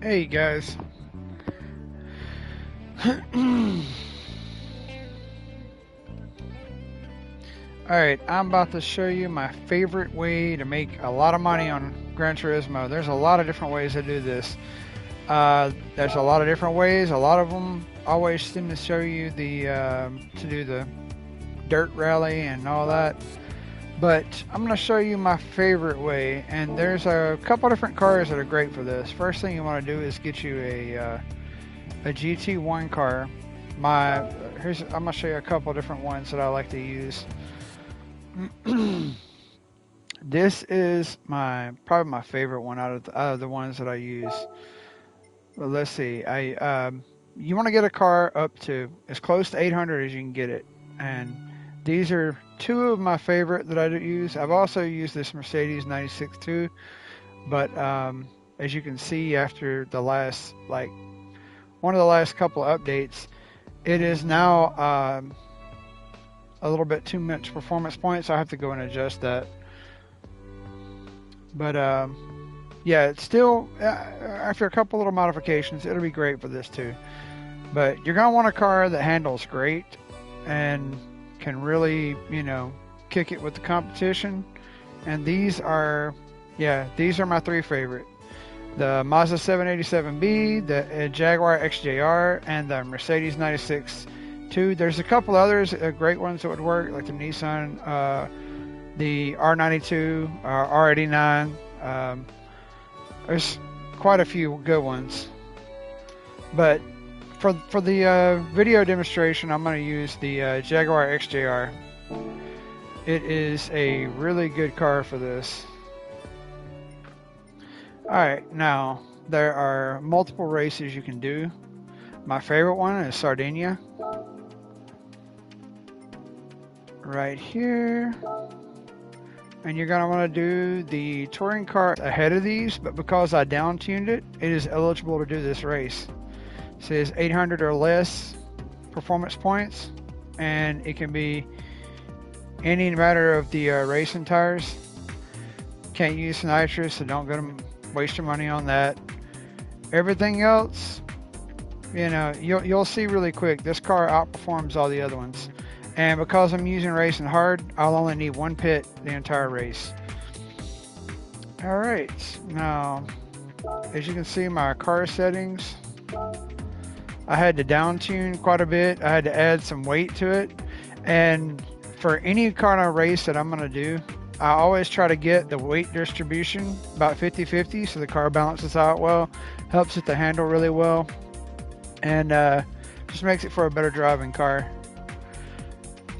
Hey guys. Alright, I'm about to show you my favorite way to make a lot of money on Gran Turismo. There's a lot of different ways to do this. There's a lot of different ways. A lot of them always seem to show you to do the dirt rally and all that. But I'm going to show you my favorite way, and there's a couple different cars that are great for this. First thing you want to do is get you a GT1 car. I'm gonna show you a couple different ones that I like to use. This is probably my favorite one out of the ones that I use. But let's see. You want to get a car up to as close to 800 as you can get it, and these are two of my favorite that I do use. I've also used this Mercedes 96 too, but as you can see after the last one of the last couple updates, it is now a little bit too much performance points, so I have to go and adjust that. But yeah, it's still, after a couple little modifications, it'll be great for this too. But you're going to want a car that handles great and can really, kick it with the competition. And these are my three favorite. The Mazda 787B, the Jaguar XJR, and the Mercedes 96 2. There's a couple others, great ones that would work, like the Nissan, the R92, R89. There's quite a few good ones. But for the video demonstration, I'm going to use the Jaguar XJR. It is a really good car for this. Alright, now there are multiple races you can do. My favorite one is Sardinia. Right here. And you're going to want to do the touring car ahead of these, but because I down tuned it, it is eligible to do this race. It says 800 or less performance points, and it can be any matter of the racing tires. Can't use nitrous, so don't go to waste your money on that. Everything else, you'll see really quick. This car outperforms all the other ones. And because I'm using racing hard, I'll only need one pit the entire race. Alright, now, as you can see, my car settings, I had to down tune quite a bit. I had to add some weight to it. And for any kind of race that I'm going to do, I always try to get the weight distribution about 50-50, so the car balances out well, helps it to handle really well, and just makes it for a better driving car.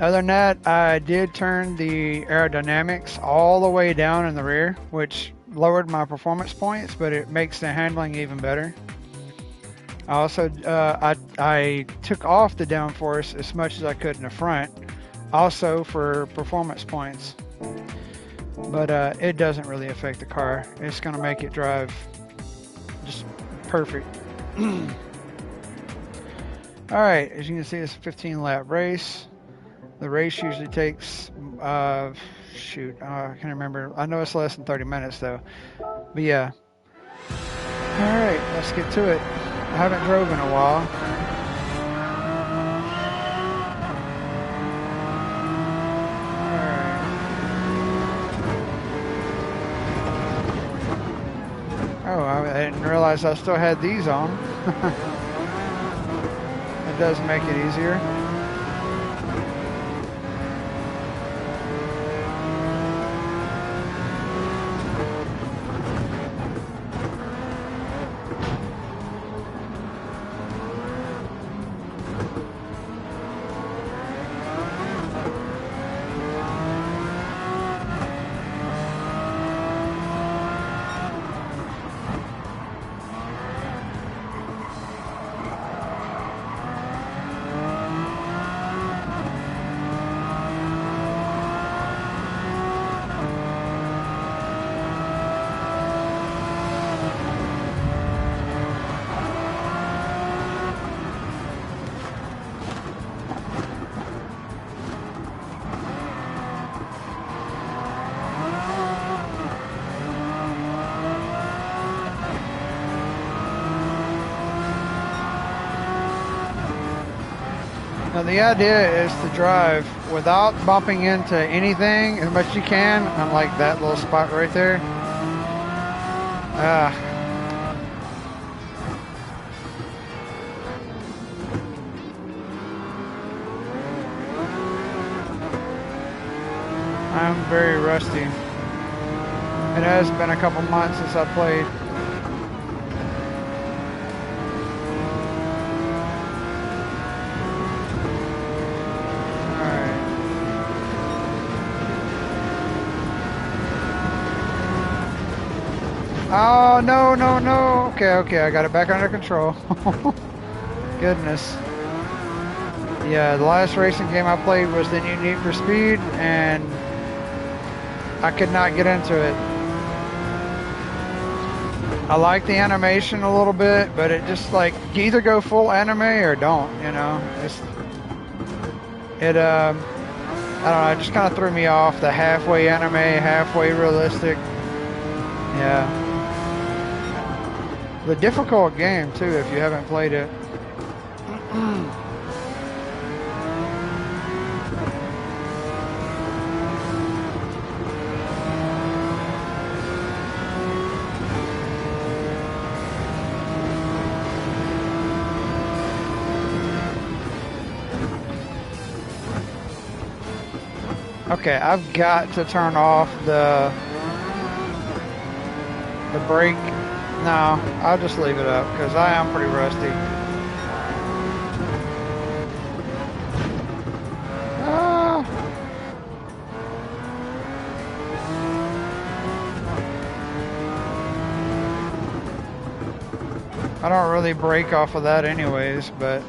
Other than that, I did turn the aerodynamics all the way down in the rear, which lowered my performance points, but it makes the handling even better. I also I took off the downforce as much as I could in the front, also for performance points. But it doesn't really affect the car. It's going to make it drive just perfect. Alright, as you can see, it's a 15 lap race. The race usually takes, I can't remember. I know it's less than 30 minutes though. But yeah. Alright, let's get to it. I haven't drove in a while. Oh, I didn't realize I still had these on. It does make it easier. Now the idea is to drive without bumping into anything as much as you can, unlike that little spot right there. I'm very rusty. It has been a couple months since I played. Oh, no, no, no. Okay, I got it back under control. Goodness. Yeah, the last racing game I played was the new Need for Speed, and I could not get into it. I like the animation a little bit, but it just like, you either go full anime or don't, you know? I don't know, it just kind of threw me off, the halfway anime, halfway realistic. Yeah. The difficult game too, if you haven't played it. Okay, I've got to turn off the brake. No, I'll just leave it up because I am pretty rusty. I don't really brake off of that anyways, but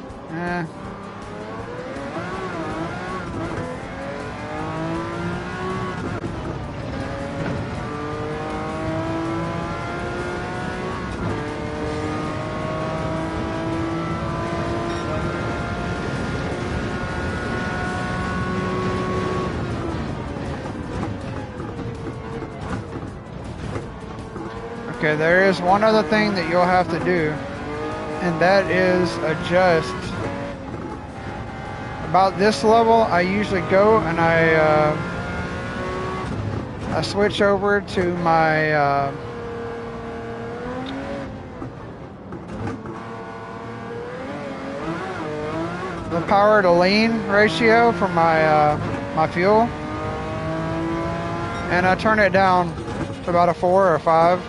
okay, there is one other thing that you'll have to do, and that is adjust. About this level, I usually go and I switch over to my the power to lean ratio for my my fuel, and I turn it down to about a 4 or a 5.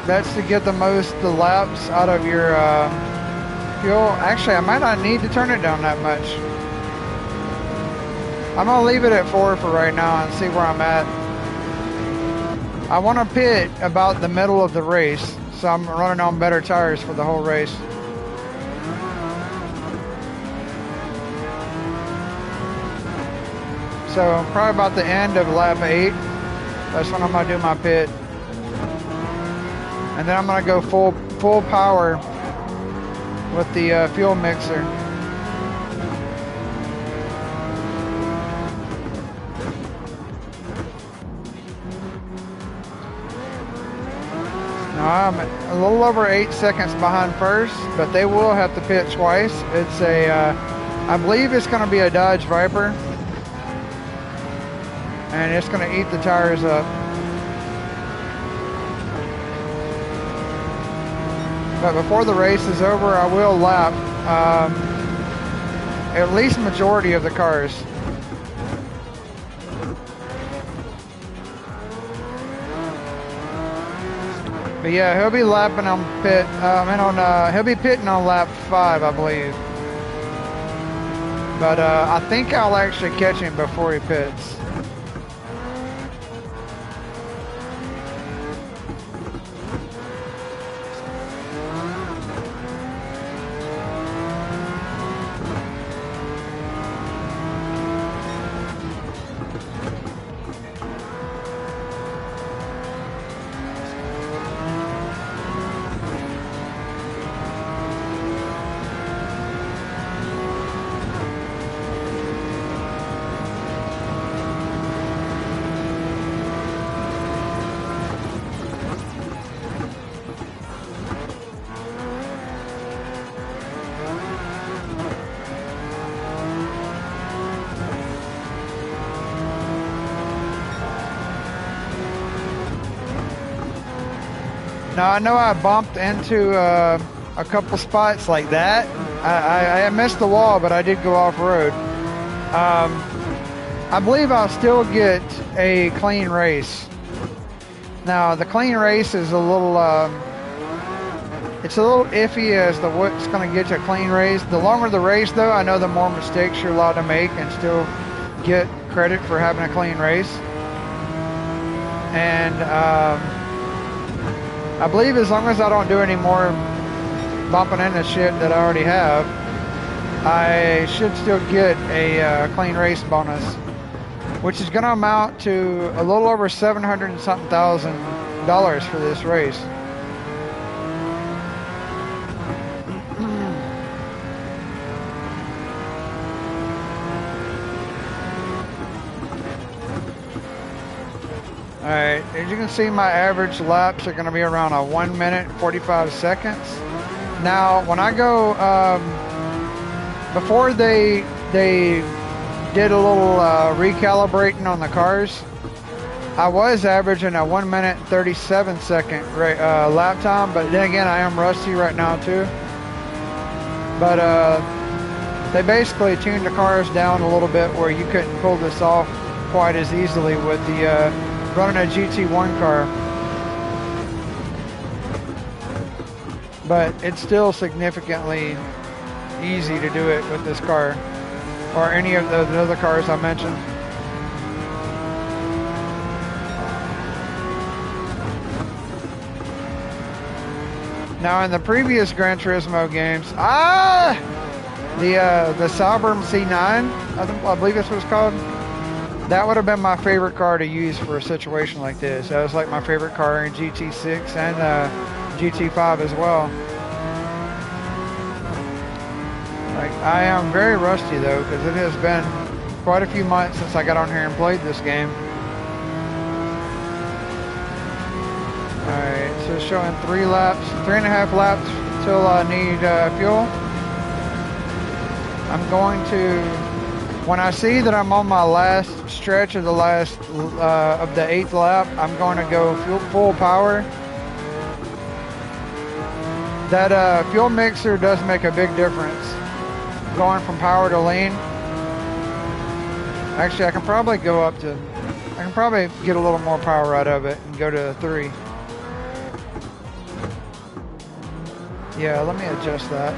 That's to get the laps out of your fuel. Actually, I might not need to turn it down that much. I'm gonna leave it at 4 for right now and see where I'm at. I want to pit about the middle of the race, so I'm running on better tires for the whole race. So probably about the end of lap 8, that's when I'm gonna do my pit. And then I'm gonna go full power with the fuel mixer. Now I'm a little over 8 seconds behind first, but they will have to pit twice. It's a, I believe it's gonna be a Dodge Viper, and it's gonna eat the tires up. But before the race is over, I will lap at least majority of the cars. But yeah, he'll be lapping on pit. He'll be pitting on lap 5, I believe. But I think I'll actually catch him before he pits. Now I know I bumped into a couple spots like that. I missed the wall, but I did go off road. I believe I'll still get a clean race. Now the clean race is a little, it's a little iffy as to what's going to get you a clean race. The longer the race, though, I know the more mistakes you're allowed to make and still get credit for having a clean race. And I believe as long as I don't do any more bumping into shit that I already have, I should still get a clean race bonus, which is going to amount to a little over $700 and something thousand for this race. Alright, as you can see, my average laps are going to be around a 1 minute 45 seconds. Now, when I go, before they did a little recalibrating on the cars, I was averaging a 1 minute 37 second lap time, but then again, I am rusty right now too. But they basically tuned the cars down a little bit where you couldn't pull this off quite as easily with the running a GT1 car. But it's still significantly easy to do it with this car or any of the other cars I mentioned. Now in the previous Gran Turismo games, the Sauber C9, I believe that's what it's called. That would have been my favorite car to use for a situation like this. That was like my favorite car in GT6 and GT5 as well. Like, I am very rusty though, because it has been quite a few months since I got on here and played this game. Alright, so it's showing 3.5 laps till I need fuel. I'm going to, when I see that I'm on my last stretch of the last of the 8th lap, I'm going to go full power. That fuel mixer does make a big difference going from power to lean. Actually, I can probably get a little more power out of it and go to 3. Yeah, let me adjust that.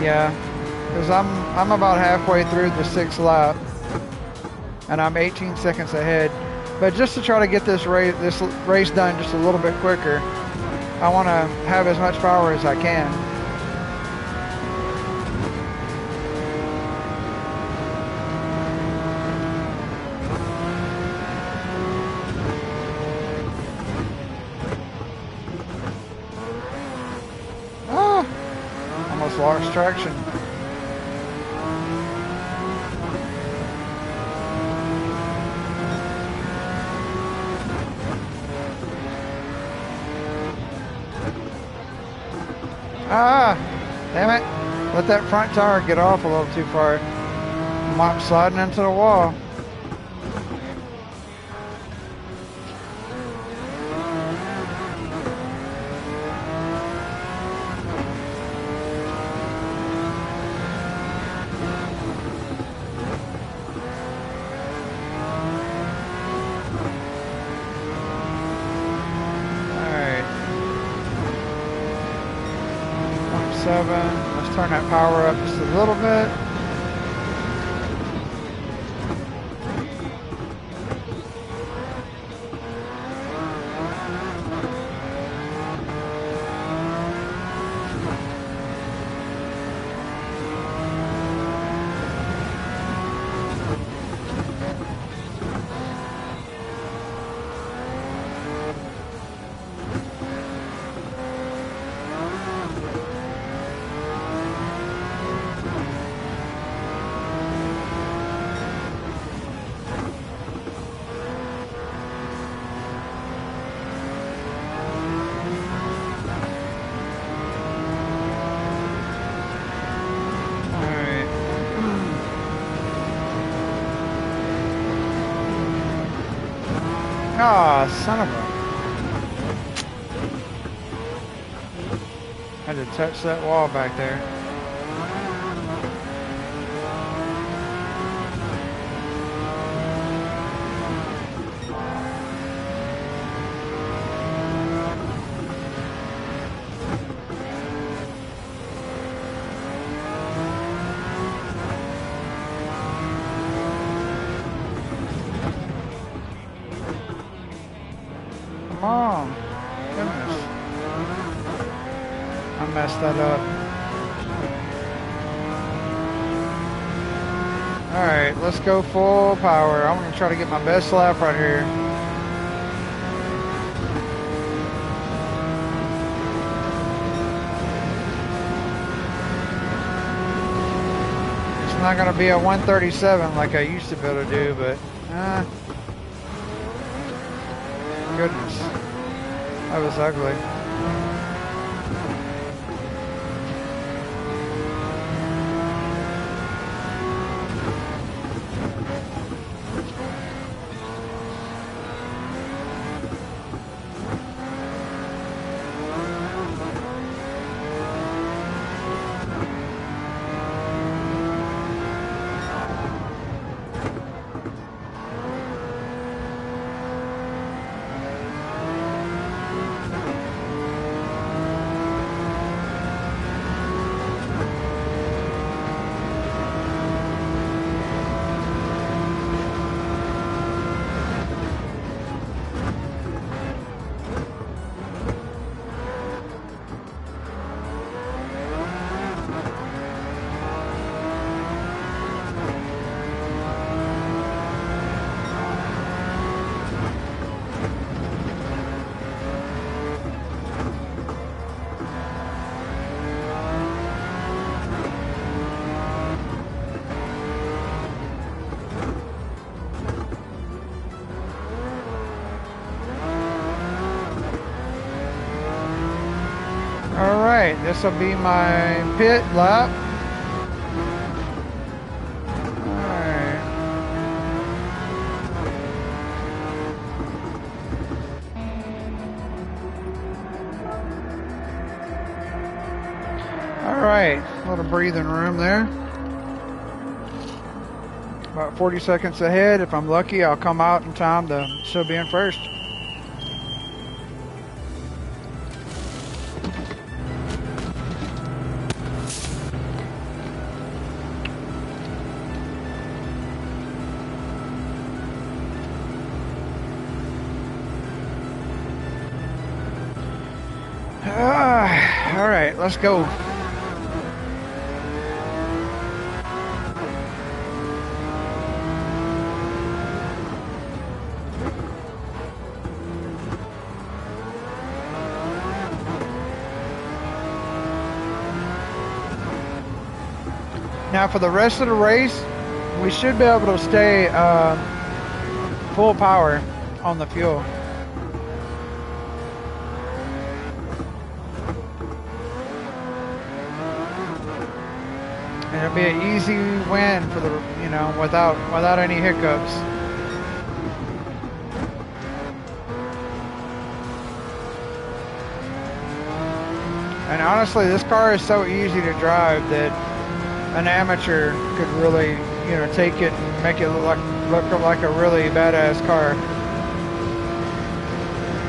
Yeah, because I'm about halfway through the 6th lap, and I'm 18 seconds ahead. But just to try to get this race done just a little bit quicker, I want to have as much power as I can. Almost lost traction. Damn it. Let that front tire get off a little too far. I'm sliding into the wall. Let's turn that power up just a little bit. Ah, son of a... Had to touch that wall back there. Come on. Goodness. I messed that up. Alright, let's go full power. I'm going to try to get my best lap right here. It's not going to be a 137 like I used to be able to do, but... goodness. That was ugly. Alright, this will be my pit lap. Alright. Alright, a little breathing room there. About 40 seconds ahead. If I'm lucky, I'll come out in time to still be in first. All right, let's go. Now for the rest of the race, we should be able to stay full power on the fuel. And it'll be an easy win for the, you know, without any hiccups. And honestly, this car is so easy to drive that an amateur could really, you know, take it and make it look like a really badass car.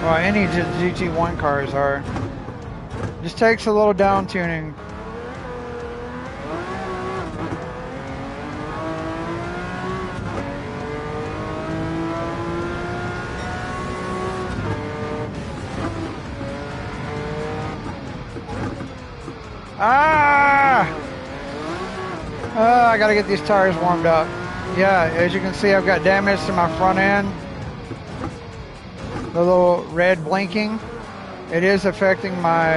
Well, any GT1 cars are. Just takes a little down tuning. I gotta get these tires warmed up. Yeah, as you can see, I've got damage to my front end. The little red blinking. It is affecting my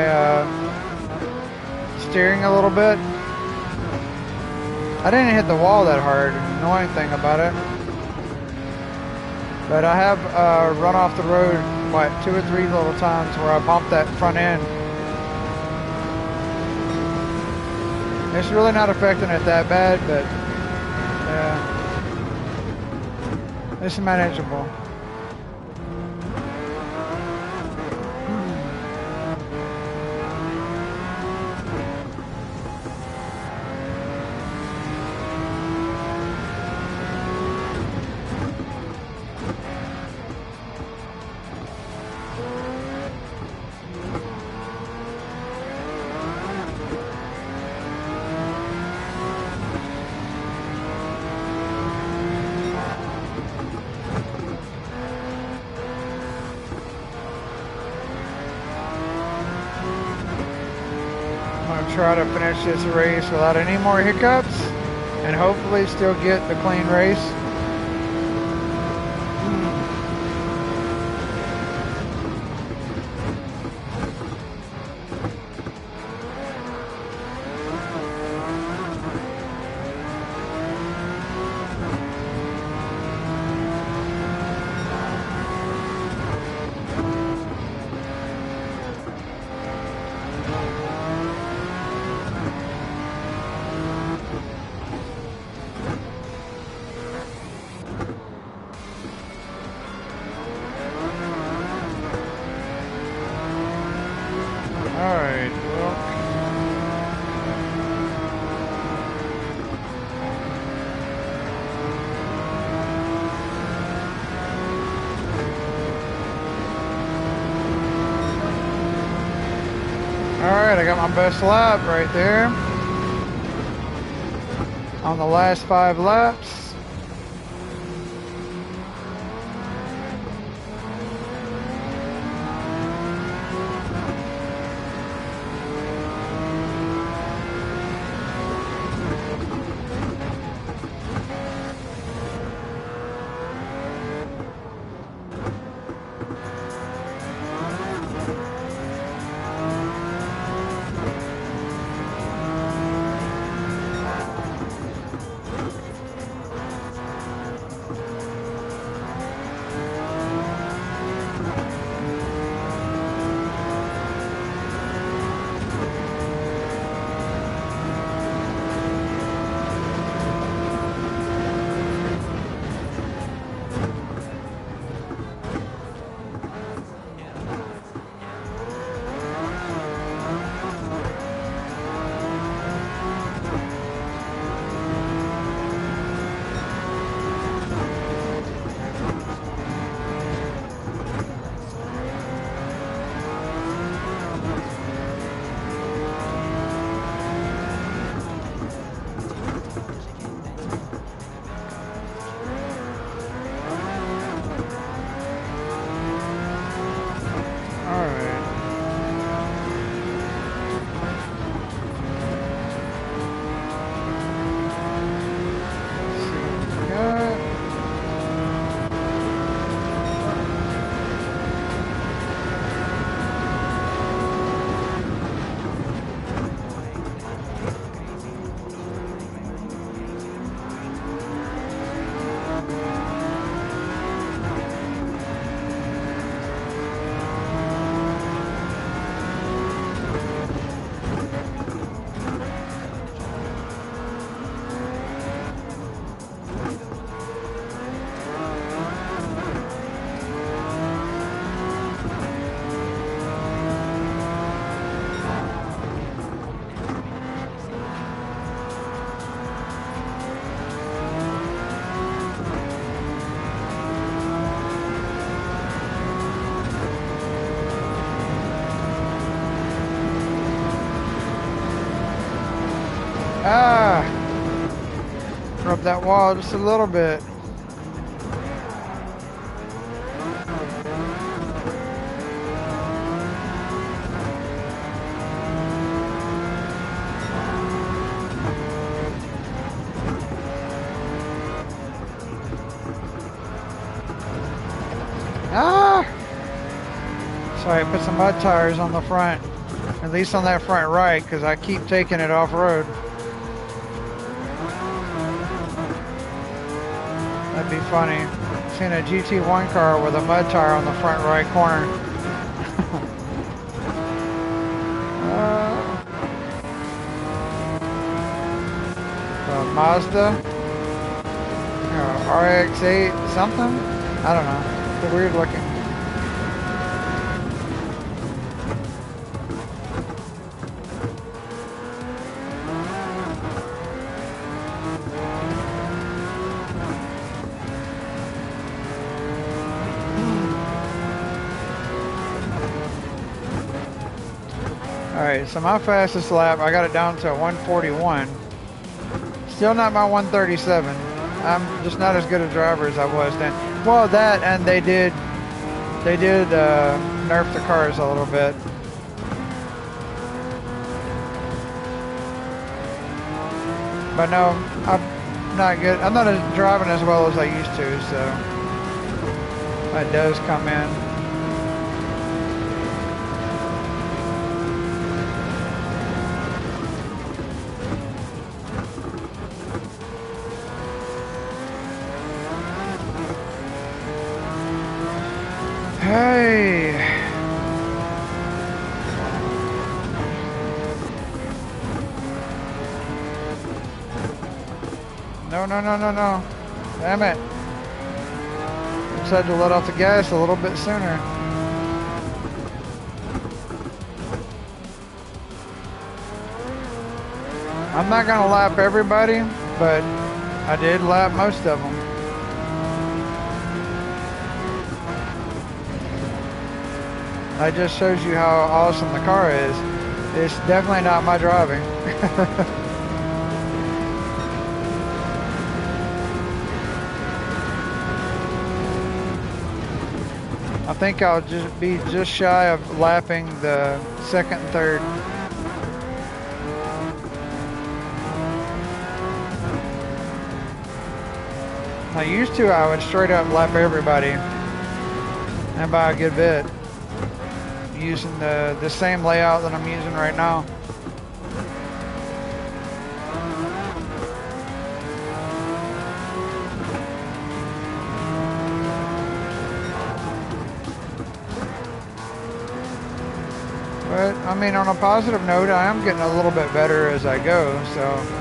steering a little bit. I didn't hit the wall that hard, annoying thing about it. But I have run off the road, what, 2 or 3 little times where I bumped that front end. It's really not affecting it that bad, but yeah, it's manageable. try to finish this race without any more hiccups and hopefully still get the clean race. Alright, well. Alright, I got my best lap right there. On the last 5 laps. Ah, rub that wall just a little bit. Ah! Sorry, I put some mud tires on the front, at least on that front right, because I keep taking it off-road. That'd be funny. Seeing a GT1 car with a mud tire on the front right corner. Mazda, RX-8 something. I don't know. It's weird looking. Alright, so my fastest lap, I got it down to 141. Still not my 137. I'm just not as good a driver as I was then. Well, that and they did nerf the cars a little bit. But no, I'm not good. I'm not driving as well as I used to, so that does come in. Hey. No, no, no, no, no. Damn it. Just had to let off the gas a little bit sooner. I'm not going to lap everybody, but I did lap most of them. That just shows you how awesome the car is. It's definitely not my driving. I think I'll just be just shy of lapping the second and third. I used to, I would straight up lap everybody, and by a good bit, using the same layout that I'm using right now. But, I mean, on a positive note, I am getting a little bit better as I go, so.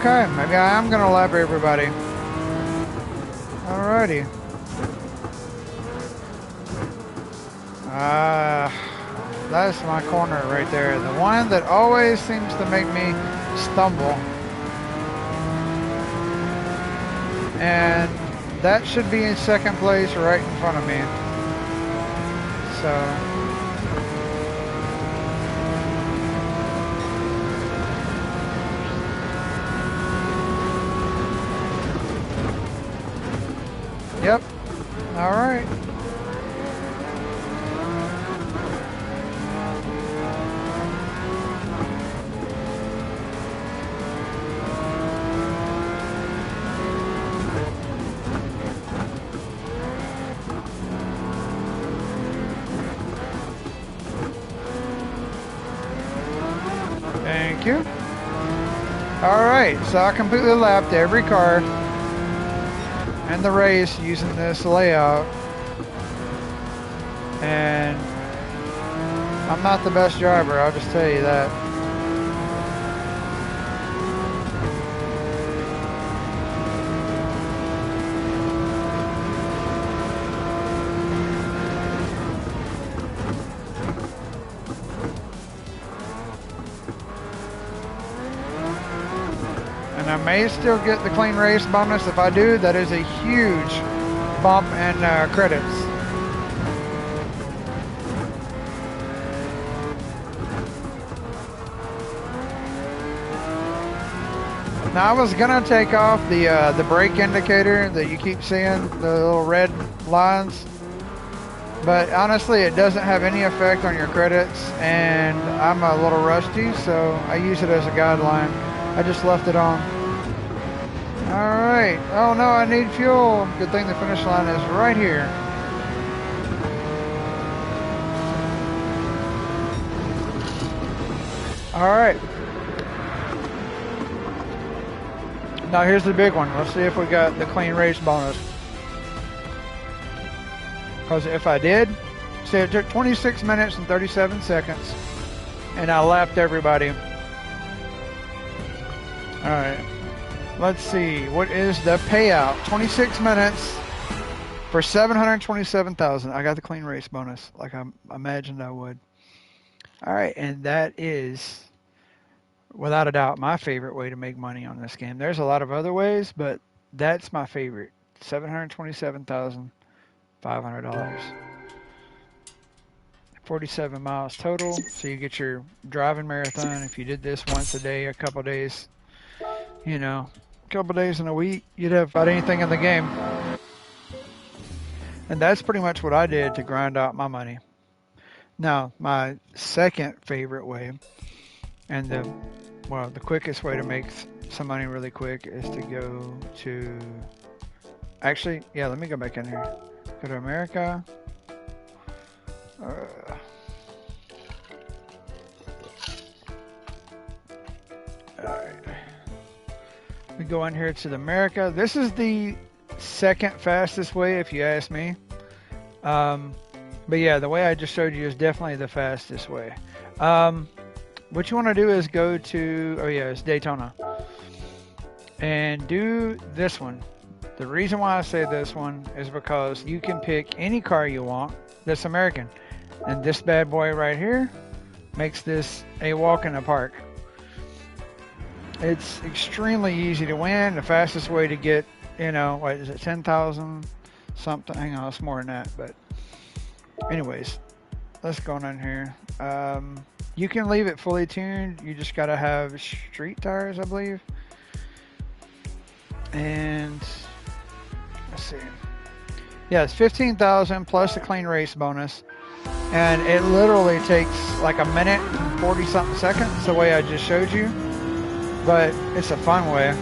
Okay, maybe I am going to lap everybody. Alrighty. That's my corner right there. The one that always seems to make me stumble. And that should be in second place right in front of me. So... Yep. All right. Thank you. All right. So I completely lapped every car and the race using this layout, and I'm not the best driver, I'll just tell you that. And I may still get the clean race bonus. If I do, that is a huge bump in credits. Now I was gonna take off the brake indicator that you keep seeing, the little red lines, but honestly it doesn't have any effect on your credits, and I'm a little rusty, so I use it as a guideline. I just left it on. Alright. Oh no, I need fuel. Good thing the finish line is right here. Alright. Now here's the big one. Let's see if we got the clean race bonus. Because if I did, see, it took 26 minutes and 37 seconds, and I lapped everybody. Alright. Let's see. What is the payout? 26 minutes for 727,000. I got the clean race bonus, like I imagined I would. Alright, and that is without a doubt, my favorite way to make money on this game. There's a lot of other ways, but that's my favorite. $727,500. 47 miles total. So you get your driving marathon. If you did this once a day, a couple days, you know, a couple days in a week, you'd have about anything in the game. And that's pretty much what I did to grind out my money. Now, my second favorite way, and the quickest way to make some money really quick is to go to, actually, yeah, let me go back in here. Go to America. Alright. We go in here to the America. This is the second fastest way, if you ask me. But yeah, the way I just showed you is definitely the fastest way. What you want to do is go to, oh yeah, it's Daytona. And do this one. The reason why I say this one is because you can pick any car you want that's American. And this bad boy right here makes this a walk in the park. It's extremely easy to win. The fastest way to get, you know, what is it, 10,000 something? Hang on, it's more than that. But anyways, let's go on here. You can leave it fully tuned. You just got to have street tires, I believe. And let's see. Yeah, it's 15,000 plus a clean race bonus. And it literally takes like a minute and 40 something seconds, the way I just showed you. But it's a fun way.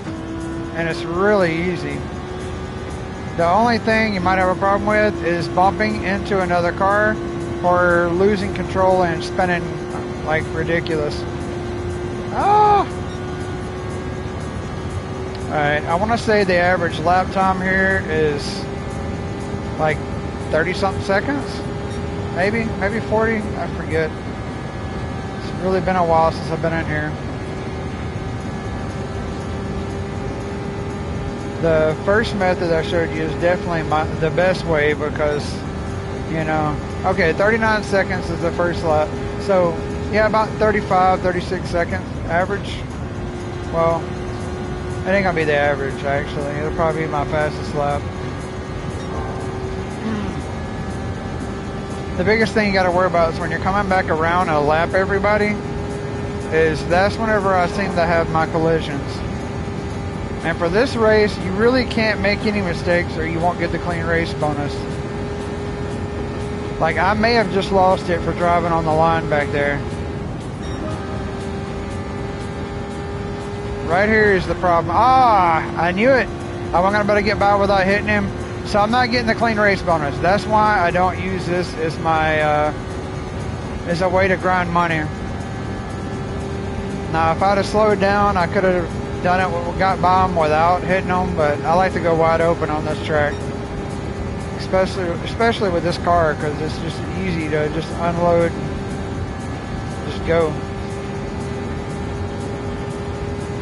And it's really easy. The only thing you might have a problem with is bumping into another car or losing control and spinning like ridiculous. Ah! Alright, I want to say the average lap time here is like 30 something seconds. Maybe 40, I forget. It's really been a while since I've been in here. The first method I showed you is definitely the best way because, you know, okay, 39 seconds is the first lap. So, yeah, about 35, 36 seconds average. Well, it ain't going to be the average, actually. It'll probably be my fastest lap. The biggest thing you got to worry about is when you're coming back around and lap everybody, is that's whenever I seem to have my collisions. And for this race, you really can't make any mistakes or you won't get the clean race bonus. Like, I may have just lost it for driving on the line back there. Right here is the problem. Ah, I knew it. I wasn't going to be able to get by without hitting him. So I'm not getting the clean race bonus. That's why I don't use this as my, as a way to grind money. Now, if I'd have slowed down, I could have done it, got by them without hitting them, but I like to go wide open on this track. Especially with this car, because it's just easy to just unload and just go.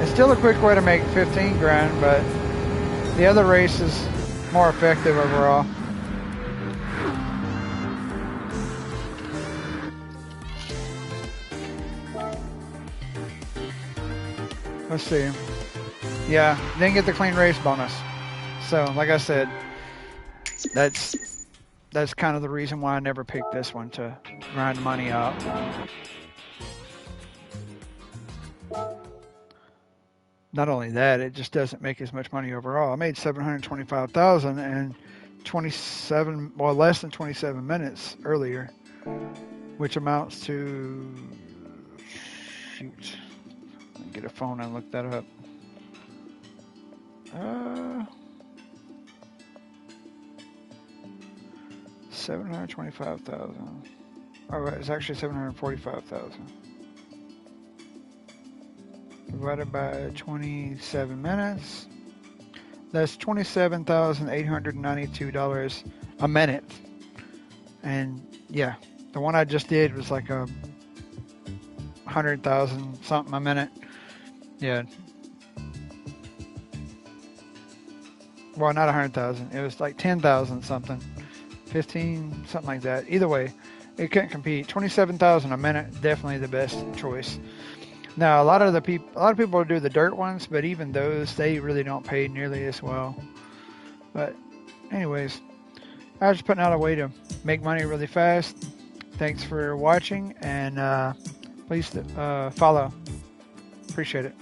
It's still a quick way to make 15 grand, but the other race is more effective overall. Let's see. Yeah, didn't get the clean race bonus. So, like I said, that's kind of the reason why I never picked this one, to grind money out. Not only that, it just doesn't make as much money overall. I made $725,000 and 27, well, less than 27 minutes earlier, which amounts to, shoot, let me get a phone and look that up. $725,000. Oh, it's actually $745,000. Divided by 27 minutes. That's $27,892 a minute. And yeah, the one I just did was like a 100,000 something a minute. Yeah. Well, not 100,000. It was like 10,000 something. 15, something like that. Either way, it couldn't compete. 27,000 a minute, definitely the best choice. Now, a lot of people do the dirt ones, but even those, they really don't pay nearly as well. But anyways, I was just putting out a way to make money really fast. Thanks for watching, and please follow. Appreciate it.